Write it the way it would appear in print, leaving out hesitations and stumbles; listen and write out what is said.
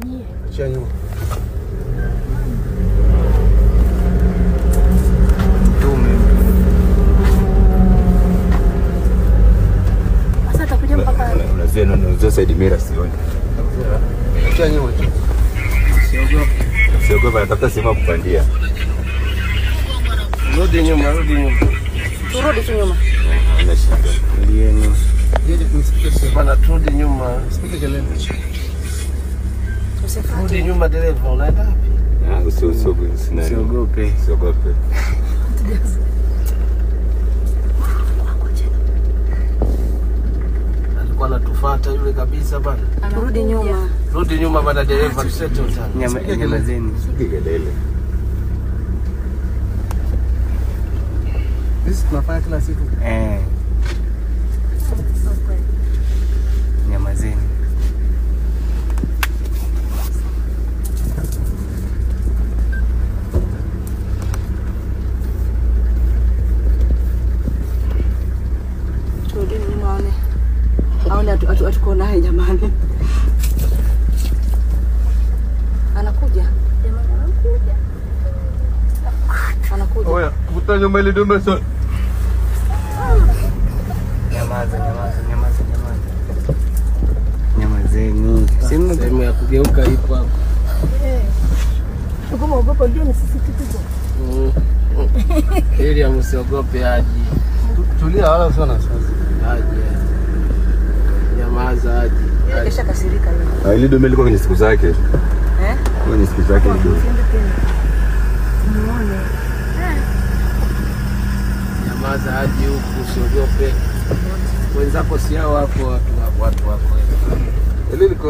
Achia nyuma. Sasa atakuja mpaka unazena na side mirror sioni. Achia nyuma tu. Siogopa natafuta sema kupandia. Rudi nyuma. turudi tu nyuma. Ana shida. Ndieni. Yeye msikiti bana turudi nyuma. Sikiti kelele. Rudi nyuma dereva unaenda wapi? Usiogope. Alikuwa anatufuata yule kabisa bana. Turudi nyuma. Rudi nyuma bana dereva tusettle sana. Nyamazeni. Kelele. Sisi tunafanya kila siku. Nyamazeni. Turudi nyuma one. Aone atuko naye jamani. Anakuja. Oya, vuta nyuma ile dume sasa. Nyamazeni. Sehemu ya kugeuka ipo hapo. Ugopa ndio ni sisi kitu. Ili msiogope aje. Tulia wala sana sasa. Aje. Nyamaza aje. Kesha kasirika yeye. Ile dume liko kwenye siku zake. Kwenye siku zake ile dume. Muone. Nyamaza aje huku usiogope. Wenzako si hao hapo watu wako. Ile liko